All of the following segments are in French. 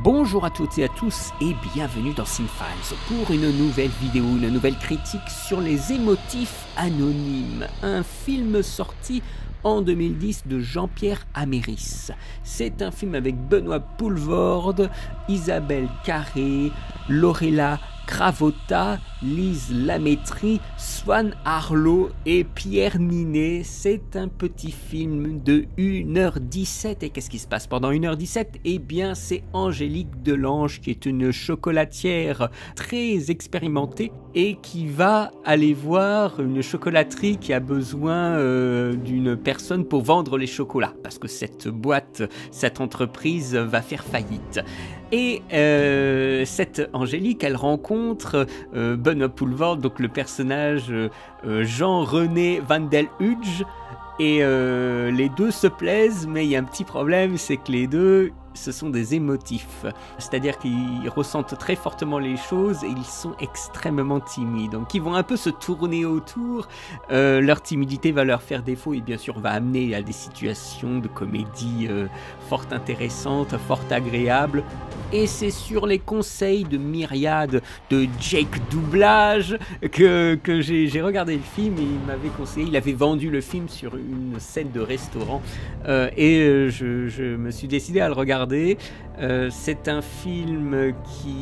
Bonjour à toutes et à tous et bienvenue dans Cinefiles pour une nouvelle vidéo, une nouvelle critique sur Les Émotifs Anonymes, un film sorti en 2010 de Jean-Pierre Améris. C'est un film avec Benoît Poelvoorde, Isabelle Carré, Laurella Cravotta, Lise Lamétrie, Swan Arlo et Pierre Ninet. C'est un petit film de 1h17. Et qu'est-ce qui se passe pendant 1h17? Eh bien, c'est Angélique Delange qui est une chocolatière très expérimentée et qui va aller voir une chocolaterie qui a besoin d'une personne pour vendre les chocolats. Parce que cette boîte, cette entreprise va faire faillite. Et cette Angélique, elle rencontre Benoît Poelvoorde, donc le personnage Jean-René Van del Hudge, et les deux se plaisent, mais il y a un petit problème, c'est que les deux, ce sont des émotifs, c'est-à-dire qu'ils ressentent très fortement les choses et ils sont extrêmement timides, donc ils vont un peu se tourner autour, leur timidité va leur faire défaut et bien sûr va amener à des situations de comédie fort intéressantes, fort agréables. Et c'est sur les conseils de Myriade, de Jake Doublage, que j'ai regardé le film et il m'avait conseillé, il avait vendu le film sur une scène de restaurant je me suis décidé à le regarder. C'est un film qui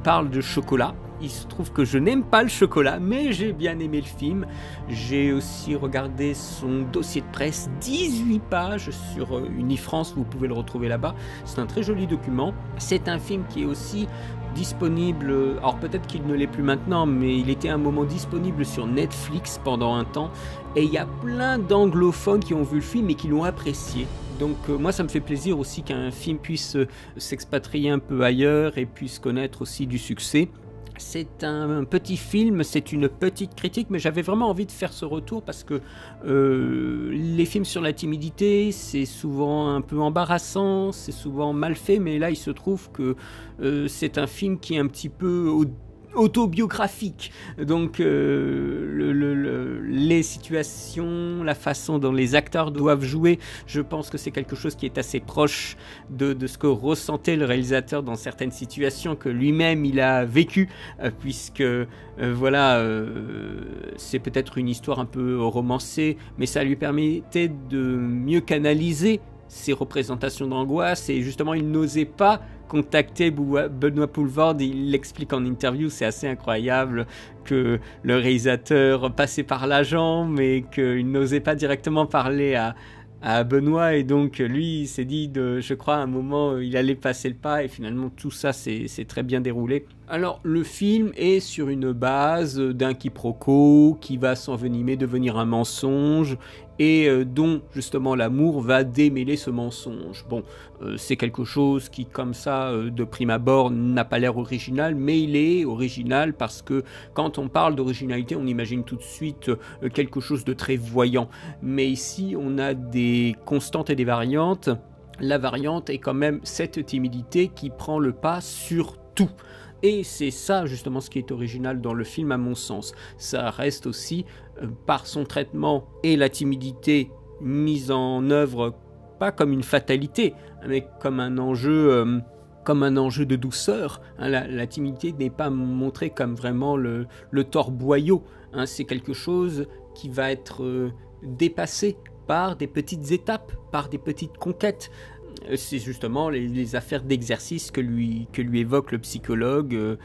parle de chocolat. Il se trouve que je n'aime pas le chocolat, mais j'ai bien aimé le film. J'ai aussi regardé son dossier de presse, 18 pages sur Unifrance, vous pouvez le retrouver là-bas. C'est un très joli document. C'est un film qui est aussi disponible, alors peut-être qu'il ne l'est plus maintenant, mais il était à un moment disponible sur Netflix pendant un temps. Et il y a plein d'anglophones qui ont vu le film et qui l'ont apprécié. Donc moi ça me fait plaisir aussi qu'un film puisse s'expatrier un peu ailleurs et puisse connaître aussi du succès. C'est un petit film, c'est une petite critique, mais j'avais vraiment envie de faire ce retour parce que les films sur la timidité, c'est souvent un peu embarrassant, c'est souvent mal fait, mais là il se trouve que c'est un film qui est un petit peu autobiographique, donc les situations, la façon dont les acteurs doivent jouer, je pense que c'est quelque chose qui est assez proche de ce que ressentait le réalisateur dans certaines situations que lui-même il a vécu, puisque c'est peut-être une histoire un peu romancée, mais ça lui permettait de mieux canaliser ses représentations d'angoisse et justement il n'osait pas contacter Benoît Poelvoorde. Il l'explique en interview, c'est assez incroyable que le réalisateur passait par l'agent mais qu'il n'osait pas directement parler à Benoît et donc lui il s'est dit je crois à un moment il allait passer le pas et finalement tout ça c'est très bien déroulé. Alors le film est sur une base d'un quiproquo qui va s'envenimer, devenir un mensonge et dont justement l'amour va démêler ce mensonge. Bon, c'est quelque chose qui comme ça de prime abord n'a pas l'air original, mais il est original parce que quand on parle d'originalité on imagine tout de suite quelque chose de très voyant, mais ici on a des constantes et des variantes. La variante est quand même cette timidité qui prend le pas sur tout. Et c'est ça justement ce qui est original dans le film à mon sens. Ça reste aussi par son traitement et la timidité mise en œuvre pas comme une fatalité, mais comme un enjeu de douceur. La timidité n'est pas montrée comme vraiment le torboyau. C'est quelque chose qui va être dépassé par des petites étapes, par des petites conquêtes. C'est justement les affaires d'exercice que lui évoque le psychologue.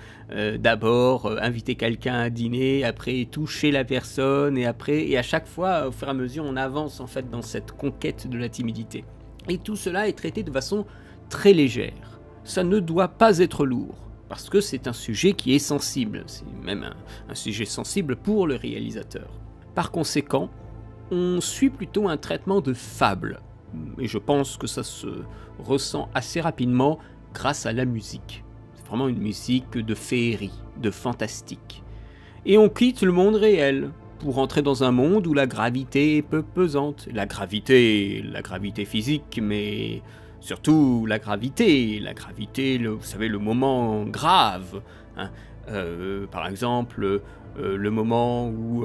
D'abord inviter quelqu'un à dîner, après toucher la personne et à chaque fois au fur et à mesure on avance en fait dans cette conquête de la timidité. Et tout cela est traité de façon très légère. Ça ne doit pas être lourd parce que c'est un sujet qui est sensible. C'est même un sujet sensible pour le réalisateur. Par conséquent, on suit plutôt un traitement de fable. Et je pense que ça se ressent assez rapidement grâce à la musique. C'est vraiment une musique de féerie, de fantastique. Et on quitte le monde réel pour entrer dans un monde où la gravité est peu pesante. La gravité physique, mais surtout la gravité, vous savez, le moment grave. Par exemple, le moment où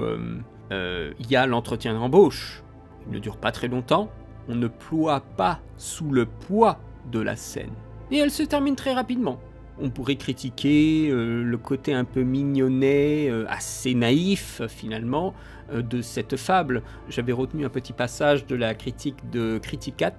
il y a l'entretien d'embauche. Il ne dure pas très longtemps. On ne ploie pas sous le poids de la scène. Et elle se termine très rapidement. On pourrait critiquer le côté un peu mignonnet, assez naïf finalement, de cette fable. J'avais retenu un petit passage de la critique de Criticat,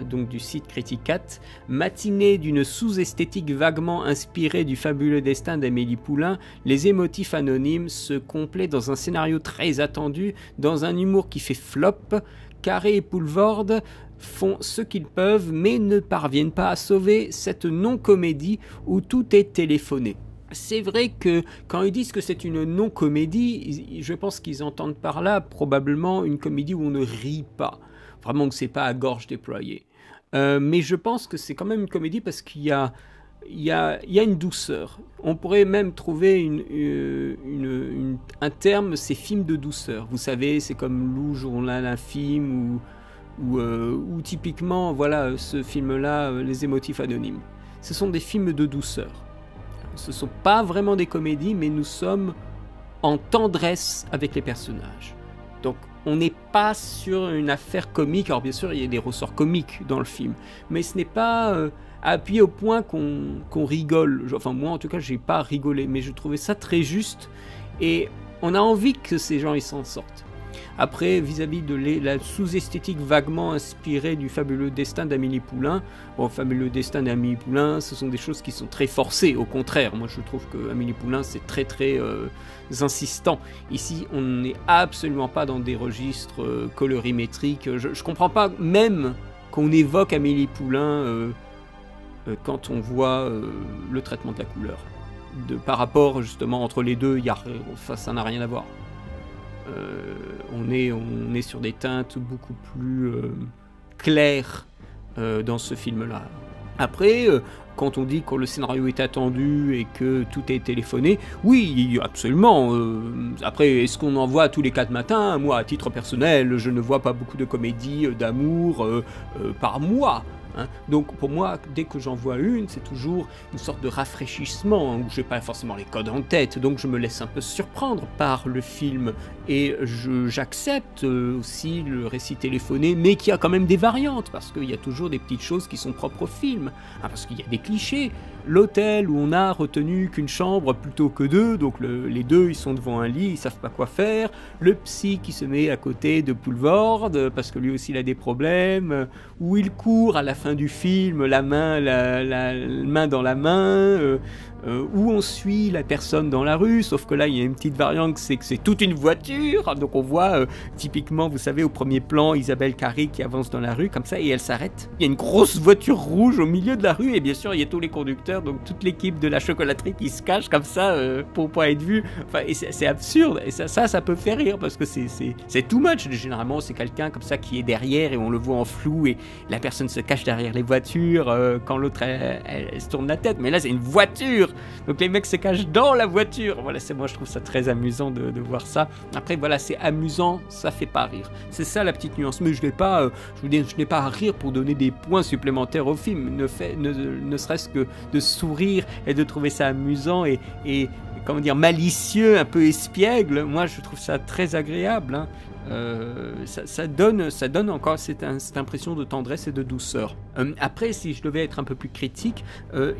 donc du site Criticat. Matinée d'une sous-esthétique vaguement inspirée du fabuleux destin d'Amélie Poulain, les émotifs anonymes se complaient dans un scénario très attendu, dans un humour qui fait flop. Carré et Poulvorde font ce qu'ils peuvent, mais ne parviennent pas à sauver cette non-comédie où tout est téléphoné. C'est vrai que quand ils disent que c'est une non-comédie, je pense qu'ils entendent par là probablement une comédie où on ne rit pas. Vraiment que c'est pas à gorge déployée. Mais je pense que c'est quand même une comédie parce qu'il y a une douceur. On pourrait même trouver un terme, c'est film de douceur. Vous savez, c'est comme Lou, journal infime ou typiquement, voilà, ce film-là, Les émotifs anonymes. Ce sont des films de douceur. Ce ne sont pas vraiment des comédies, mais nous sommes en tendresse avec les personnages. Donc, on n'est pas sur une affaire comique. Alors, bien sûr, il y a des ressorts comiques dans le film, mais ce n'est pas appuyé au point qu'on rigole. Enfin, moi, en tout cas, j'ai pas rigolé, mais je trouvais ça très juste et on a envie que ces gens ils s'en sortent. Après, vis-à-vis de la sous-esthétique vaguement inspirée du fabuleux destin d'Amélie Poulain, bon, fabuleux destin d'Amélie Poulain, ce sont des choses qui sont très forcées, au contraire. Moi, je trouve que Amélie Poulain, c'est très insistant. Ici, on n'est absolument pas dans des registres colorimétriques. Je comprends pas même qu'on évoque Amélie Poulain quand on voit le traitement de la couleur. Par rapport, justement, entre les deux, ça n'a rien à voir. On est sur des teintes beaucoup plus claires dans ce film-là. Après, quand on dit que le scénario est attendu et que tout est téléphoné, oui, absolument. Après, est-ce qu'on en voit tous les 4 matins? Moi, à titre personnel, je ne vois pas beaucoup de comédies d'amour par mois. Donc pour moi, dès que j'en vois une, c'est toujours une sorte de rafraîchissement, où je n'ai pas forcément les codes en tête, donc je me laisse un peu surprendre par le film, et j'accepte aussi le récit téléphoné, mais qui a quand même des variantes, parce qu'il y a toujours des petites choses qui sont propres au film, parce qu'il y a des clichés. L'hôtel où on a retenu qu'une chambre plutôt que 2, donc les deux ils sont devant un lit, ils savent pas quoi faire, le psy qui se met à côté de Poulvorde parce que lui aussi il a des problèmes, où il court à la fin du film, la main dans la main, où on suit la personne dans la rue, sauf que là il y a une petite variante, c'est que c'est toute une voiture, donc on voit typiquement, vous savez, au premier plan, Isabelle Carré qui avance dans la rue comme ça et elle s'arrête. Il y a une grosse voiture rouge au milieu de la rue et bien sûr il y a tous les conducteurs, donc toute l'équipe de la chocolaterie qui se cache comme ça pour pas être vue. Enfin, et c'est absurde et ça peut faire rire parce que c'est too much. Généralement c'est quelqu'un comme ça qui est derrière et on le voit en flou et la personne se cache derrière les voitures quand l'autre elle se tourne la tête, mais là c'est une voiture, donc les mecs se cachent dans la voiture. Voilà, moi je trouve ça très amusant de voir ça. Après voilà, c'est amusant, ça fait pas rire, c'est ça la petite nuance, mais je n'ai pas à rire pour donner des points supplémentaires au film, ne serait-ce que de sourire et de trouver ça amusant et comment dire, malicieux, un peu espiègle. Moi je trouve ça très agréable, hein. Ça donne encore cette impression de tendresse et de douceur. Après, si je devais être un peu plus critique,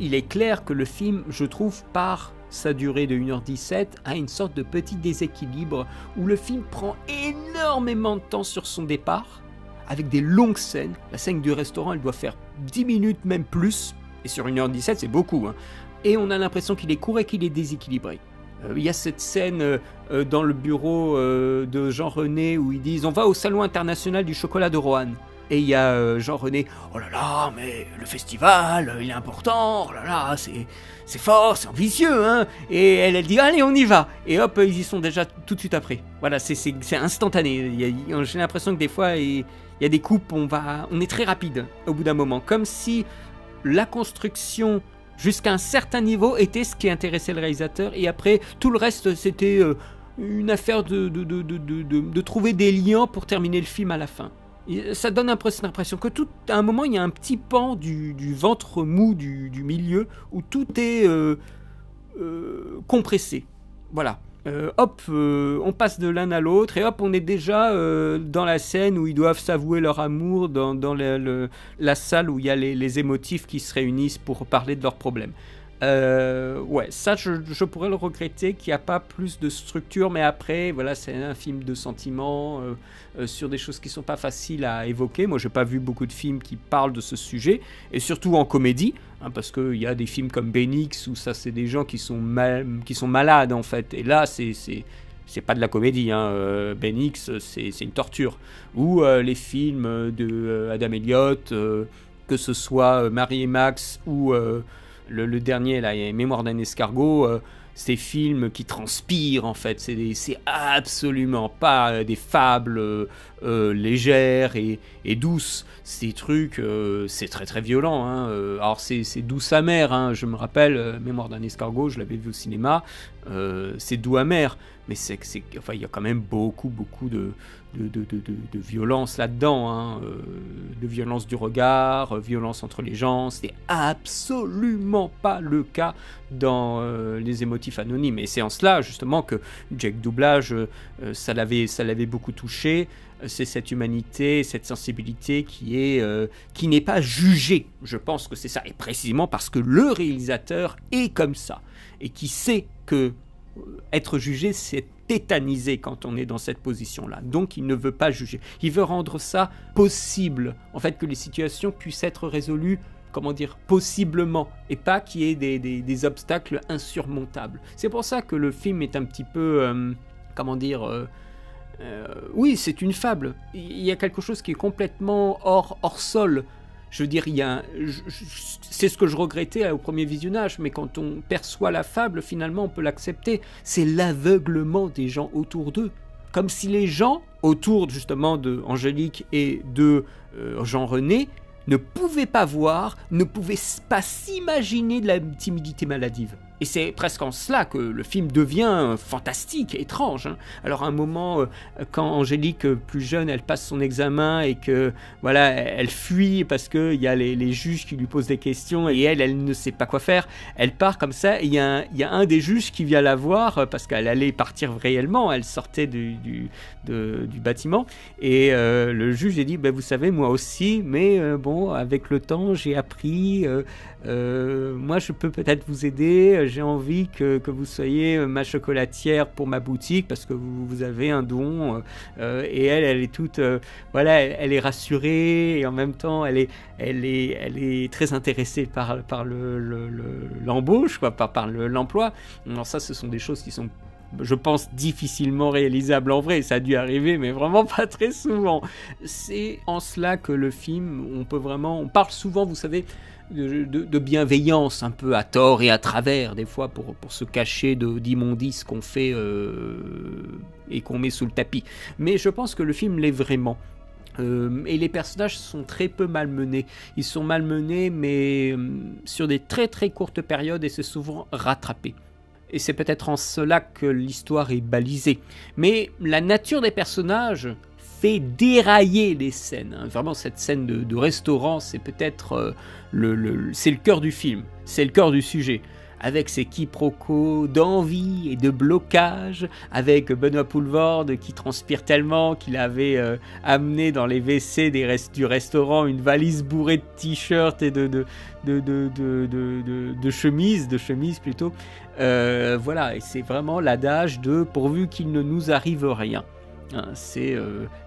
il est clair que le film, je trouve, par sa durée de 1h17, a une sorte de petit déséquilibre où le film prend énormément de temps sur son départ, avec des longues scènes. La scène du restaurant, elle doit faire 10 minutes, même plus, et sur 1h17, c'est beaucoup, hein. Et on a l'impression qu'il est court et qu'il est déséquilibré. Il y a cette scène dans le bureau de Jean-René où ils disent « On va au Salon international du chocolat de Roanne ». Et il y a Jean-René « Oh là là, mais le festival, il est important, oh là là, c'est fort, c'est ambitieux, hein !» Et elle dit « Allez, on y va !» Et hop, ils y sont déjà tout de suite après. Voilà, c'est instantané. J'ai l'impression que des fois, il y a des coupes, on est très rapide au bout d'un moment. Comme si la construction jusqu'à un certain niveau était ce qui intéressait le réalisateur, et après tout le reste c'était une affaire de trouver des liens pour terminer le film à la fin. Et ça donne cette impression que à un moment il y a un petit pan du ventre mou du milieu où tout est compressé. Voilà. hop, on passe de l'un à l'autre et hop, on est déjà dans la scène où ils doivent s'avouer leur amour dans la salle où il y a les émotifs qui se réunissent pour parler de leurs problèmes. Ouais, ça je pourrais le regretter qu'il n'y a pas plus de structure, mais après, voilà, c'est un film de sentiments sur des choses qui sont pas faciles à évoquer. Moi, j'ai pas vu beaucoup de films qui parlent de ce sujet, et surtout en comédie, hein, parce qu'il y a des films comme Ben X où ça, c'est des gens qui sont malades en fait, et là, c'est pas de la comédie, hein. Ben X, c'est une torture. Ou les films de Adam Elliott, que ce soit Marie et Max ou le dernier, là, Mémoire d'un escargot, ces films qui transpirent, en fait. C'est absolument pas des fables légères et douces. Ces trucs, c'est très très violent. Hein. Alors, c'est douce amer. Hein. Je me rappelle, Mémoire d'un escargot, je l'avais vu au cinéma. C'est doux amer. Mais enfin, il y a quand même beaucoup de violence là-dedans, hein, de violence du regard, violence entre les gens. C'est absolument pas le cas dans les émotifs anonymes. Et c'est en cela justement que Jack Doublage, ça l'avait beaucoup touché. C'est cette humanité, cette sensibilité qui n'est pas jugée. Je pense que c'est ça, et précisément parce que le réalisateur est comme ça et qui sait que être jugé, c'est tétanisé quand on est dans cette position-là. Donc, il ne veut pas juger. Il veut rendre ça possible. En fait, que les situations puissent être résolues, comment dire, possiblement, et pas qu'il y ait des obstacles insurmontables. C'est pour ça que le film est un petit peu, oui, c'est une fable. Il y a quelque chose qui est complètement hors sol. Je veux dire, c'est ce que je regrettais au premier visionnage, mais quand on perçoit la fable, finalement, on peut l'accepter. C'est l'aveuglement des gens autour d'eux. Comme si les gens, autour justement de Angélique et de Jean-René, ne pouvaient pas voir, ne pouvaient pas s'imaginer de la timidité maladive. Et c'est presque en cela que le film devient fantastique, étrange. Hein. Alors à un moment, quand Angélique, plus jeune, elle passe son examen et que voilà, elle fuit parce qu'il y a les juges qui lui posent des questions et elle ne sait pas quoi faire. Elle part comme ça et il y a un des juges qui vient la voir parce qu'elle allait partir réellement. Elle sortait du bâtiment et le juge lui dit, vous savez, moi aussi, mais bon, avec le temps, j'ai appris... moi je peux peut-être vous aider, j'ai envie que vous soyez ma chocolatière pour ma boutique parce que vous avez un don, et elle est toute voilà, elle est rassurée et en même temps elle est très intéressée par l'embauche, quoi, par l'emploi. Alors ça, ce sont des choses qui sont, je pense, difficilement réalisable en vrai. Ça a dû arriver, mais vraiment pas très souvent. C'est en cela que le film, on parle souvent, vous savez, de bienveillance, un peu à tort et à travers, des fois, pour se cacher d'immondices qu'on fait et qu'on met sous le tapis. Mais je pense que le film l'est vraiment. Et les personnages sont très peu malmenés. Ils sont malmenés, mais sur des très très courtes périodes, et c'est souvent rattrapé. Et c'est peut-être en cela que l'histoire est balisée. Mais la nature des personnages fait dérailler les scènes. Hein. Vraiment, cette scène de restaurant, c'est peut-être c'est le cœur du film. C'est le cœur du sujet. Avec ses quiproquos d'envie et de blocage, avec Benoît Poelvoorde qui transpire tellement qu'il avait amené dans les WC du restaurant une valise bourrée de t-shirts et de chemises plutôt. Voilà, et c'est vraiment l'adage de « pourvu qu'il ne nous arrive rien ». Hein, c'est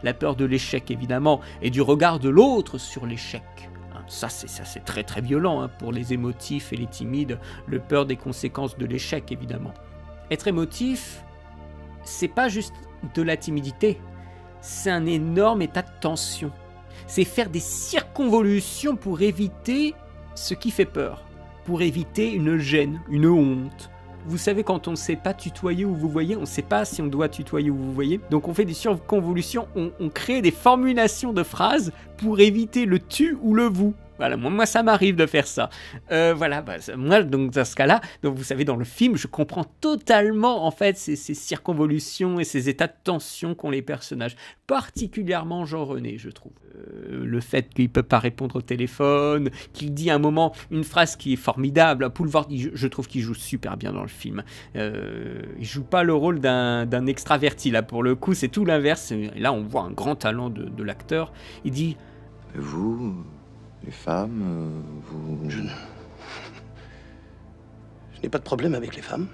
la peur de l'échec évidemment, et du regard de l'autre sur l'échec. Ça c'est très très violent, hein, pour les émotifs et les timides, le peur des conséquences de l'échec évidemment. Être émotif, c'est pas juste de la timidité, c'est un énorme état de tension. C'est faire des circonvolutions pour éviter ce qui fait peur, pour éviter une gêne, une honte. Vous savez, quand on ne sait pas tutoyer ou vous voyez, on ne sait pas si on doit tutoyer ou vous voyez. Donc on fait des circonvolutions, on crée des formulations de phrases pour éviter le tu ou le vous. Voilà, moi ça m'arrive de faire ça. Voilà, moi, donc dans ce cas-là, donc vous savez, dans le film, je comprends totalement en fait ces circonvolutions et ces états de tension qu'ont les personnages, particulièrement Jean-René, je trouve. Le fait qu'il ne peut pas répondre au téléphone, qu'il dit à un moment une phrase qui est formidable. Poulvord, je trouve qu'il joue super bien dans le film. Il joue pas le rôle d'un extraverti, là, pour le coup, c'est tout l'inverse. Et là, on voit un grand talent de l'acteur. Il dit... Vous, les femmes, vous... Je n'ai pas de problème avec les femmes.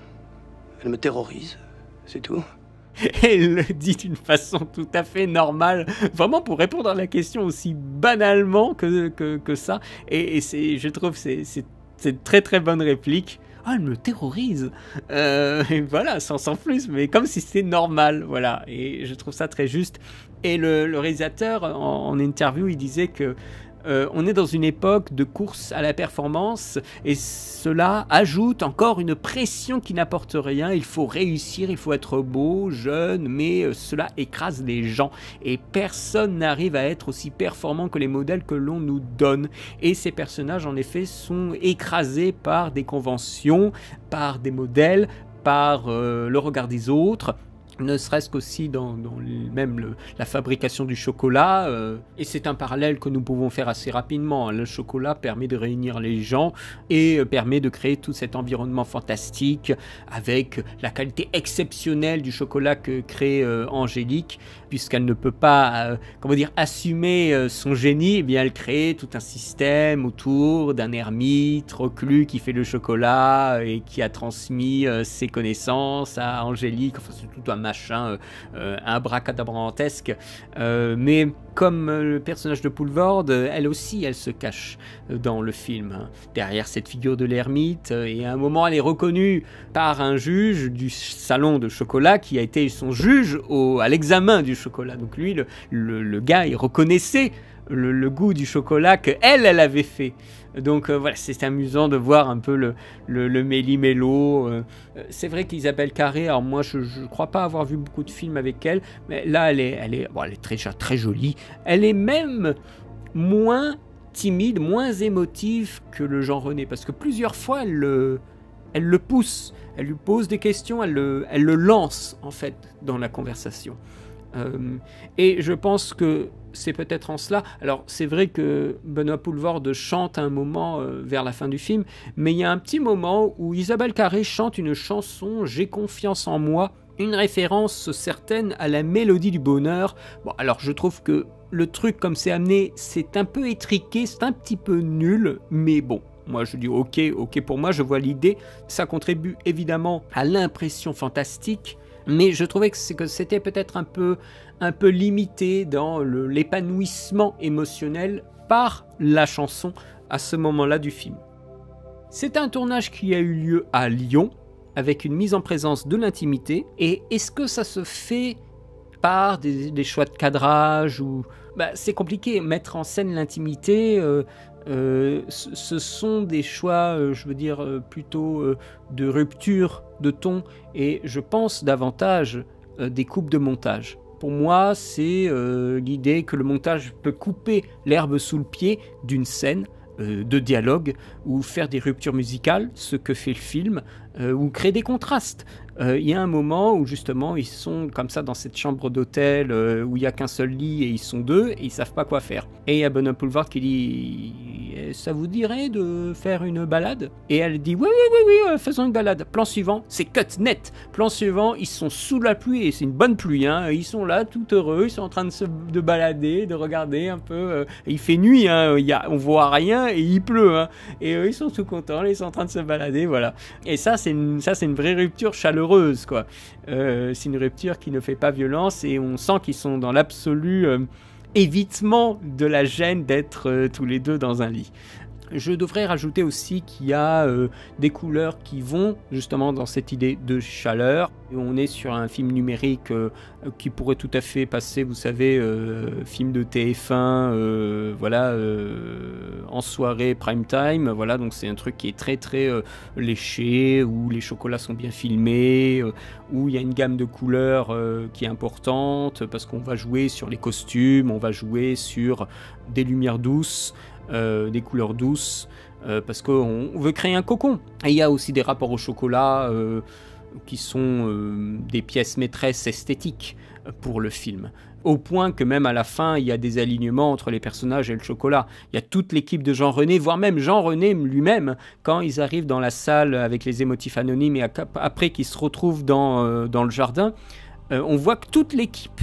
Elles me terrorisent, c'est tout. Et il le dit d'une façon tout à fait normale, vraiment pour répondre à la question aussi banalement que ça. Et je trouve que c'est une très très bonne réplique. Ah, elle me terrorise. Et voilà, sans plus, mais comme si c'était normal, voilà. Et je trouve ça très juste. Et le réalisateur, en interview, il disait que on est dans une époque de course à la performance et cela ajoute encore une pression qui n'apporte rien. Il faut réussir, il faut être beau, jeune, mais cela écrase les gens et personne n'arrive à être aussi performant que les modèles que l'on nous donne. Et ces personnages, en effet, sont écrasés par des conventions, par des modèles, par le regard des autres. Ne serait-ce qu'aussi dans la fabrication du chocolat, et c'est un parallèle que nous pouvons faire assez rapidement. Le chocolat permet de réunir les gens et permet de créer tout cet environnement fantastique avec la qualité exceptionnelle du chocolat que crée Angélique, puisqu'elle ne peut pas assumer son génie. Eh bien, elle crée tout un système autour d'un ermite reclus qui fait le chocolat et qui a transmis ses connaissances à Angélique. Enfin, c'est tout un machin abracadabrantesque, mais comme le personnage de Poulvord, elle aussi, elle se cache dans le film, hein, derrière cette figure de l'ermite, et à un moment, elle est reconnue par un juge du salon de chocolat qui a été son juge à l'examen du chocolat. Donc lui, le gars, il reconnaissait le goût du chocolat que elle avait fait. Donc voilà, c'est amusant de voir un peu le méli-mélo. C'est vrai qu'Isabelle Carré, alors moi je crois pas avoir vu beaucoup de films avec elle, mais là elle est très jolie. Elle est même moins timide, moins émotive que le Jean-René, parce que plusieurs fois elle le pousse, elle lui pose des questions, elle le lance en fait dans la conversation. Et je pense que c'est peut-être en cela. Alors, c'est vrai que Benoît Poulvord chante à un moment vers la fin du film, mais il y a un petit moment où Isabelle Carré chante une chanson « J'ai confiance en moi », une référence certaine à la mélodie du bonheur. Bon, alors je trouve que le truc comme c'est amené, c'est un peu étriqué, c'est un petit peu nul, mais bon. Moi, je dis ok pour moi, je vois l'idée. Ça contribue évidemment à l'impression fantastique, mais je trouvais que c'était peut-être un peu limité dans l'épanouissement émotionnel par la chanson à ce moment-là du film. C'est un tournage qui a eu lieu à Lyon, avec une mise en présence de l'intimité. Et est-ce que ça se fait par des choix de cadrage ou... c'est compliqué, mettre en scène l'intimité... ce sont des choix, plutôt de rupture de ton, et je pense davantage des coupes de montage. Pour moi, c'est l'idée que le montage peut couper l'herbe sous le pied d'une scène de dialogue, ou faire des ruptures musicales, ce que fait le film, ou créer des contrastes. Il y a un moment où justement ils sont comme ça dans cette chambre d'hôtel où il n'y a qu'un seul lit et ils sont deux et ils savent pas quoi faire. Et il y a Benoît Poulvord qui dit « Ça vous dirait de faire une balade ?» Et elle dit « Oui, faisons une balade. » Plan suivant, c'est cut net. Plan suivant, ils sont sous la pluie et c'est une bonne pluie. Hein. Ils sont là tout heureux, ils sont en train de balader, de regarder un peu. Il fait nuit, hein. On voit rien et il pleut. Hein. Et eux ils sont tout contents, ils sont en train de se balader, voilà. Et ça c'est une vraie rupture chaleureuse, quoi. C'est une rupture qui ne fait pas violence et on sent qu'ils sont dans l'absolu évitement de la gêne d'être tous les deux dans un lit. Je devrais rajouter aussi qu'il y a des couleurs qui vont justement dans cette idée de chaleur. Et on est sur un film numérique qui pourrait tout à fait passer, vous savez, film de TF1, en soirée prime time. Voilà, donc c'est un truc qui est très très léché, où les chocolats sont bien filmés, où il y a une gamme de couleurs qui est importante parce qu'on va jouer sur les costumes, on va jouer sur des lumières douces. des couleurs douces, parce qu'on veut créer un cocon. Et il y a aussi des rapports au chocolat qui sont des pièces maîtresses esthétiques pour le film. Au point que même à la fin, il y a des alignements entre les personnages et le chocolat. Il y a toute l'équipe de Jean René, voire même Jean René lui-même, quand ils arrivent dans la salle avec les émotifs anonymes et après qu'ils se retrouvent dans le jardin, on voit que toute l'équipe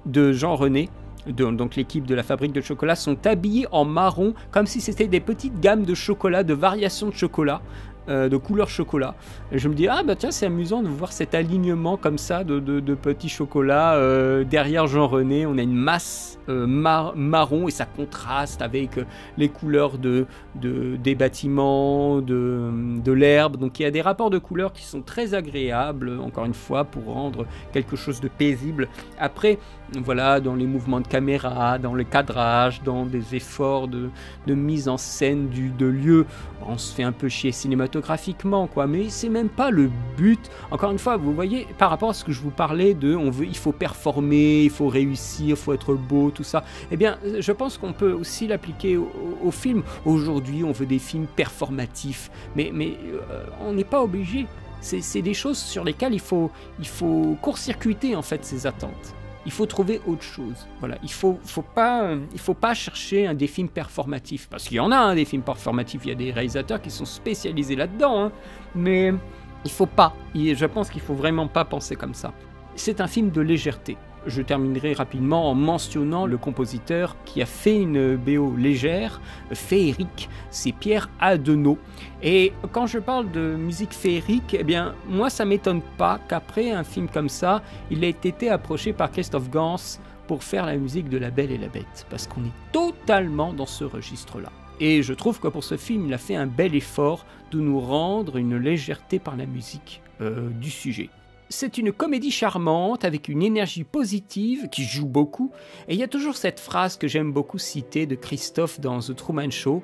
de Jean René, donc l'équipe de la fabrique de chocolat, sont habillés en marron, comme si c'était des petites gammes de chocolat, de variations de chocolat, de couleur chocolat. Et je me dis, ah bah tiens, c'est amusant de voir cet alignement comme ça de petits chocolats. Derrière Jean René, on a une masse marron et ça contraste avec les couleurs des bâtiments, de l'herbe. Donc il y a des rapports de couleurs qui sont très agréables, encore une fois, pour rendre quelque chose de paisible. Après, voilà, dans les mouvements de caméra, dans le cadrage, dans des efforts de mise en scène de lieu, on se fait un peu chier cinématographiquement, quoi, mais c'est même pas le but. Encore une fois, vous voyez, par rapport à ce que je vous parlais il faut performer, il faut réussir, il faut être beau, tout ça, eh bien, je pense qu'on peut aussi l'appliquer au film. Aujourd'hui, on veut des films performatifs, mais on n'est pas obligé. C'est des choses sur lesquelles il faut court-circuiter, en fait, ces attentes. Il faut trouver autre chose. Voilà, il faut pas chercher des films performatifs, parce qu'il y en a des films performatifs. Il y a des réalisateurs qui sont spécialisés là-dedans, mais il faut pas. Je pense qu'il faut vraiment pas penser comme ça. C'est un film de légèreté. Je terminerai rapidement en mentionnant le compositeur qui a fait une BO légère, féerique, c'est Pierre Adenau. Et quand je parle de musique féerique, eh bien, moi ça m'étonne pas qu'après un film comme ça, il ait été approché par Christophe Gans pour faire la musique de La Belle et la Bête, parce qu'on est totalement dans ce registre-là. Et je trouve que pour ce film, il a fait un bel effort de nous rendre une légèreté par la musique du sujet. C'est une comédie charmante avec une énergie positive qui joue beaucoup. Et il y a toujours cette phrase que j'aime beaucoup citer de Christophe dans The Truman Show.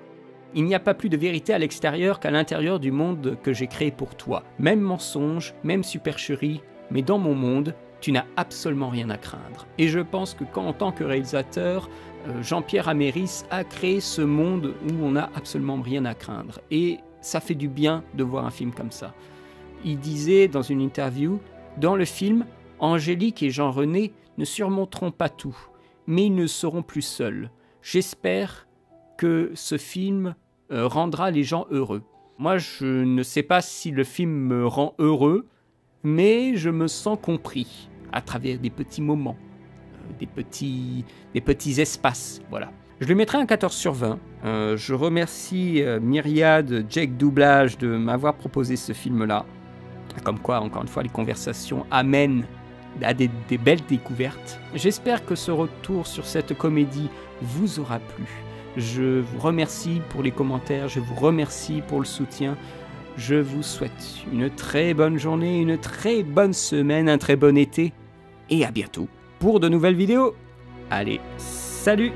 Il n'y a pas plus de vérité à l'extérieur qu'à l'intérieur du monde que j'ai créé pour toi. Même mensonge, même supercherie, mais dans mon monde, tu n'as absolument rien à craindre. Et je pense que en tant que réalisateur, Jean-Pierre Améris a créé ce monde où on n'a absolument rien à craindre. Et ça fait du bien de voir un film comme ça. Il disait dans une interview, dans le film, Angélique et Jean René ne surmonteront pas tout, mais ils ne seront plus seuls. J'espère que ce film rendra les gens heureux. Moi, je ne sais pas si le film me rend heureux, mais je me sens compris à travers des petits moments, des petits espaces, voilà. Je lui mettrai un 14 sur 20. Je remercie Myriad, Jake Doublage, de m'avoir proposé ce film-là. Comme quoi, encore une fois, les conversations amènent à des belles découvertes. J'espère que ce retour sur cette comédie vous aura plu. Je vous remercie pour les commentaires, je vous remercie pour le soutien. Je vous souhaite une très bonne journée, une très bonne semaine, un très bon été. Et à bientôt pour de nouvelles vidéos. Allez, salut!